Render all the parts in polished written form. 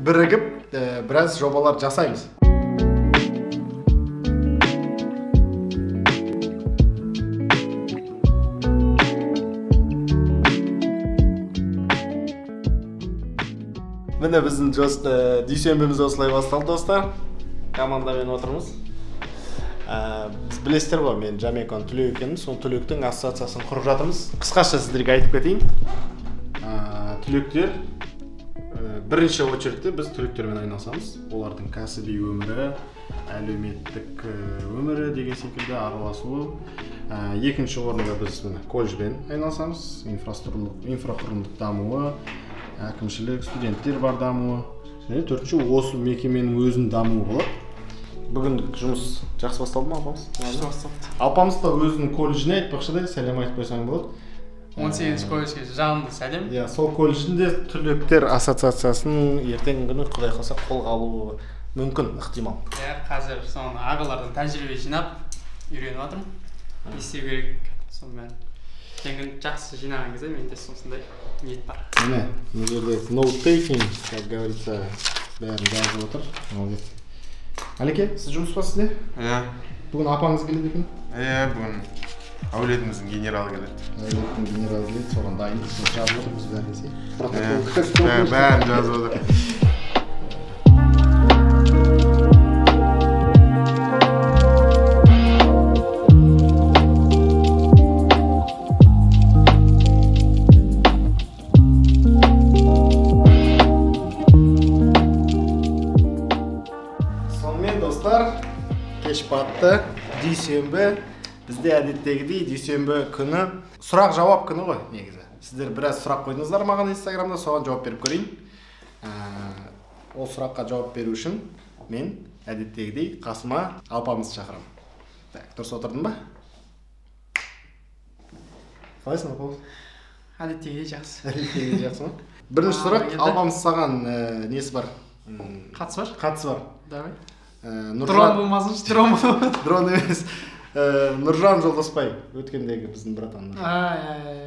бірігіп біраз жобалар жасаймыз. Міне біздің дүйсенбіміз осылай басталды, достар. Командамен отырмыз. Біз білесіздер ғой, мен Жамекон Түлек екенмін. Сол Түлектің ассоциациясын құрып жатырмыз. Қысқаша сіздерге айтып кетейін. Түлектер бірінші очередте біз түлектермен айналысамыз. Олардың кәсіби өмірі, әлеуметтік өмірі деген секілді араласуы. Екінші орында біз колледжбен айналысамыз. Инфрақұрылымдық дамуы, әкімшілік, студенттер бар дамуы. Және төртінші осы мекеменің өзінің дамуы болады. Бүгін жұмыс жақсы басталды ма, Алпамыс? Жақсы басталды. Алпамыс та өзінің колледжіне айтпақшы да сәлем айтып қойсаң болады. 18 колледжге жанымды сәлем. Иә, сол колледжінде түлектер ассоциациясын ертеңгі күні Құдай қаласа қолға алуы мүмкін, ықтимал. Иә, қазір соны ағалардан тәжірибе жинап үйреніп жатырмын. Не істеу керек, сонымен ертеңгі жақсы жинаған кезде менде осындай ниет бар. Міне, мына жерде note taking, как говорится, бәрін жазып отыр. Молодец. Алеке, сіз жұмыс ба сізде? Иә. Бүгін апаңыз келеді екен? Иә, бүгін әулетіміздің генералы келеді. Әулеттің генералы келеді, соған дайындық жазып отырмыз бәрін. Бәрін жазып отыр. Кеш батты, дүйсенбі, бізде әдеттегідей дүйсенбі күні сұрақ-жауап күні ғой, негізі. Сіздер біраз сұрақ қойдыңыздар маған Инстаграмда, соған жауап беріп көрейін. Ол сұраққа жауап беру үшін мен әдеттегідей қасыма Алпамысты шақырамын. Так, дұрыс отырдың ба? Қалайсың, Алпамыс? Әдеттегідей жақсы. Әдеттегідей жақсы ма? Бірінші сұрақ, Алпамыс саған несі бар? Қатысы бар? Қатысы бар. Давай. Дрон болмасыншы, дрон болмасыншы. Дрон емес. Нұржан Жолдасбай, өткендегі біздің братандар.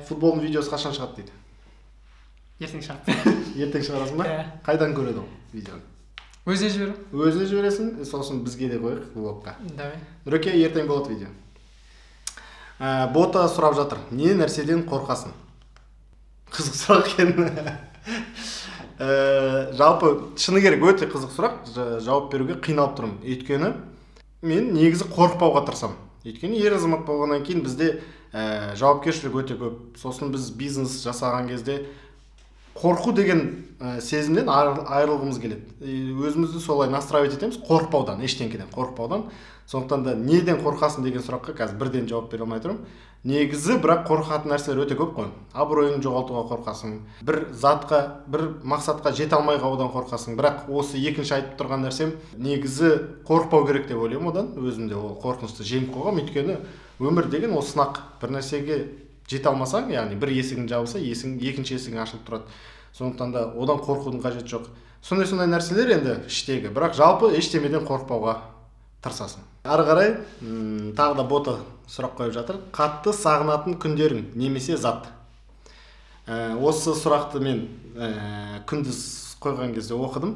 Футболдың видеосы қашан шығады дейді? Ертең шығады. Ертең шығарасың ба? Қайдан көреді ол видеоны? Өзіне жіберем. Өзіне жібересің, сосын бізге де қойық блогқа. Давай. Нұреке, ертең болады видео. Бота сұрап жатыр. Не нәрседен қорқасың? Қызық сұрақ екен. Жалпы шыны керек өте қызық сұрақ, жауап беруге қиналып тұрмын. Өйткені мен негізі қорықпауға тырысамын. Өйткені ер азамат болғаннан кейін бізде жауапкершілік өте көп. Сосын біз бизнес жасаған кезде қорқу деген сезімнен айырылғымыз келеді. Өзімізді солай настраивать етеміз, қорықпаудан, ештеңкеден қорықпаудан. Сондықтан да неден қорқасың деген сұраққа қазір бірден жауап бере алмай тұрмын. Негізі бірақ қорқатын нәрселер өте көп қой. Абыройын жоғалтуға қорқасың, бір затқа, бір мақсатқа жете алмай қалудан қорқасың. Бірақ осы екінші айтып тұрған нәрсем негізі қорықпау керек деп ойлаймын одан. Өзімде ол қорқынышты жеңіп қойғам, өйткені өмір деген ол сынақ. Бір нәрсеге жете алмасаң, яғни бір есігің жабылса, екінші есігің ашылып тұрады. Сондықтан да одан қорқудың қажеті жоқ. Сондай нәрселер енді іштегі, бірақ жалпы ештемеден қорықпауға тырысасың. Ары қарай тағы да бота сұрақ қойып жатыр. Қатты сағынатын күндерің немесе зат? Осы сұрақты мен күндіз қойған кезде оқыдым.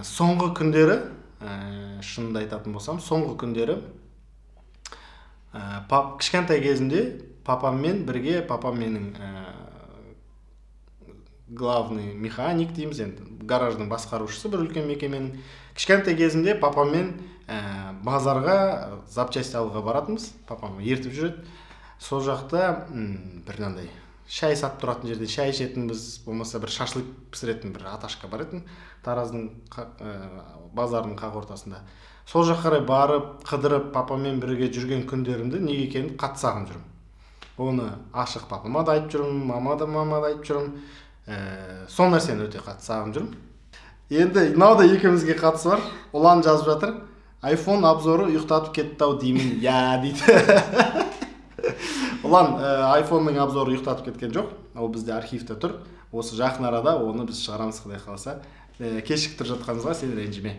Соңғы күндері, шынымды айтатын болсам, соңғы күндері кішкентай кезімде папаммен бірге, папам менің главный механик дейміз енді, гараждың басқарушысы, бір үлкен мекеменің. Кішкентай кезімде папаммен базарға запчасть алуға баратынбыз. Папам ертіп жүреді. Сол жақта бір шай сатып тұратын жерде шай ішетінбіз, болмаса бір шашлык пісіретін бір аташқа бар етін, Тараздың базардың қақ ортасында. Сол жаққа қарай барып, қыдырып, папаммен бірге жүрген күндерімді неге екенін қатты сағынып жүрмін. Оны ашық папама да айтып жүрмін, мама да айтып жүрмін. Сол нәрсені өте қатты сағынып жүрмін. Енді мынау да екеумізге қатысы бар. Ұлан жазып жатыр. iPhone обзоры ұйықтатып кетті-ау деймін. Я дейді. Ұлан, iPhone-ның обзоры ұйықтатып кеткен жоқ. Ол бізде архивте тұр. Осы жақын арада оны біз шығарамыз, Құдай қаласа. Кешіктір жатқаныңызға сен ренжіме.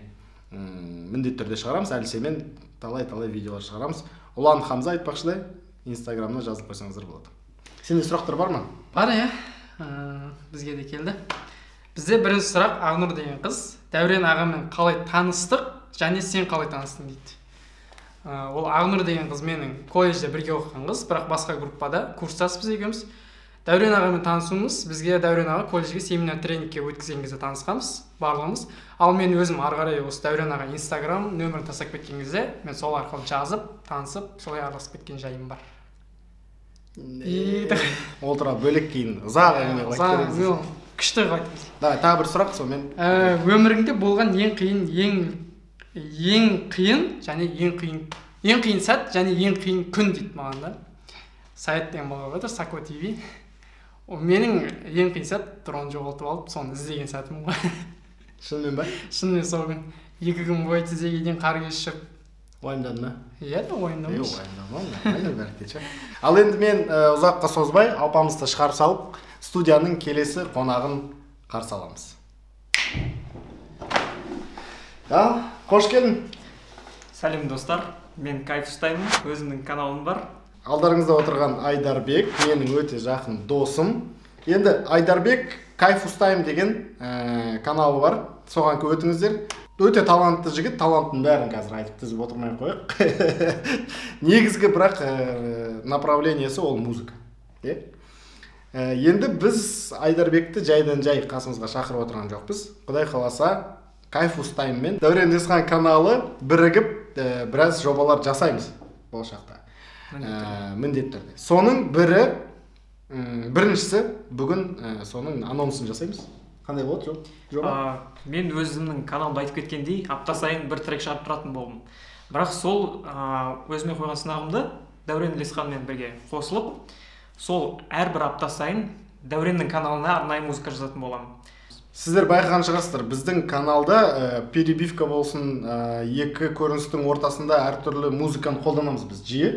Міндетті түрде шығарамыз. Әлсемен талай видеолар шығарамыз. Ұлан Хамза айтпақшыдай, Инстаграмына жазып қойсаңыздар болады. Сенде сұрақтар бар ма? Бар, иә. Бізге де келді. Бізде бірінші сұрақ Ақнұр деген қыз. Дәурен ағамен қалай таныстық және сен қалай таныстың дейді. Ол Ақнұр деген қыз менің колледжде бірге оқыған қыз, бірақ басқа группада курстаспыз екеуміз. Дәурен ағамен танысуымыз, бізге Дәурен аға колледжге семинар тренингке өткізген кезде танысқанбыз барлығымыз. Ал мен өзім ары қарай осы Дәурен аға Инстаграм нөмірін тастап кеткен кезде мен сол арқылы жазып, танысып, солай араласып кеткен жайым бар. Ол туралы бөлек кейін ұзақ әңгіме қылайық керек. Күшті қайтамыз. Давай, тағы бір сұрақ сонымен. Өміріңде болған ең қиын сәт және ең қиын күн дейді маған да. Сайт деген болған ғой, Сако ТВ. Менің ең қиын сәт дрон жоғалтып алып, соны іздеген сәтім ғой. Шынымен ба? Шынымен сол күн. 2 күн бойы тізеге қар кешіп. Уайымдадың ба? Иә, уайымдамыз. Ал енді мен ұзаққа созбай, алпамызды шығарып салып, студияның келесі қонағын қарсы аламыз. Қош келдің. Сәлем достар, мен кайф ұстаймын, өзімнің каналым бар. Алдарыңызда отырған Айдарбек, менің өте жақын досым. Енді Айдарбек кайф ұстаймын деген каналы бар, соған өтіңіздер. Өте талантты жігіт, талантын бәрін қазір айтып тізіп отырмай қойық. Негізгі бірақ направлениесі ол музыка. Енді біз Айдарбекті жайдан жай қасымызға шақырып отырған жоқпыз. Құдай қаласа кайф ұстаймын мен Дәурен Есхан каналы бірігіп біраз жобалар жасаймыз болашақта. Міндетті түрде. Соның біріншісі бүгін соның анонсын жасаймыз. Қандай болады жоба? Мен өзімнің каналымда айтып кеткендей, апта сайын бір трек шығарып тұратын болдым. Бірақ сол өзіме қойған сынағымды Дәурен Есханмен бірге қосылып, сол әрбір апта сайын Дәуреннің каналына арнайы музыка жазатын боламын. Сіздер байқаған шығарсыздар, біздің каналда перебивка болсын, екі көріністің ортасында әртүрлі музыканы қолданамыз біз жиі.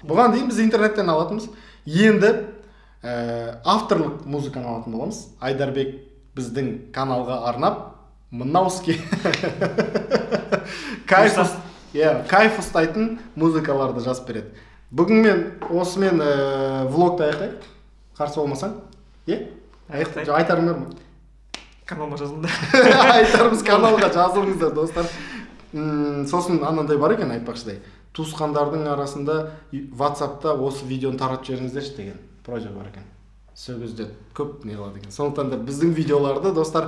Бұған дейін біз интернеттен алатынбыз. Енді авторлық музыканы алатын боламыз. Айдарбек біздің каналға арнап, мынауски кайф ұстайтын музыкаларды жазып береді. Бүгін мен осымен влогты аяқтайық. Қарсы болмасаң? Айтарым бар ма? Каналға жазылыңдар. Айтарымыз каналға жазылыңыздар, достар. Сосын анандай бар екен айтпақшыдай. Туысқандардың арасында WhatsApp'та осы видеоны таратып жіберіңіздерші деген просьба бар екен. Сол кезде көп не қылады екен. Сондықтан да біздің видеоларды достар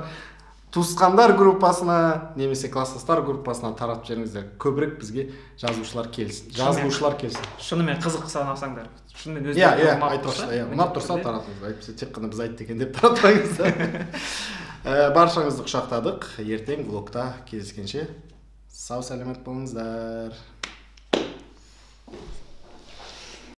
туысқандар группасына немесе класстастар группасына таратып жіберіңіздер. Көбірек бізге жазушылар келсін. Шынымен қызық санасаңдар. Шынымен өздеріңіз ұнап тұрса таратыңыз. Әйтпесе тек қана біз айтты екен деп таратпаңыздар. Баршаңызды құшақтадық. Ертең влогта кездескенше сау сәлемет болыңыздар.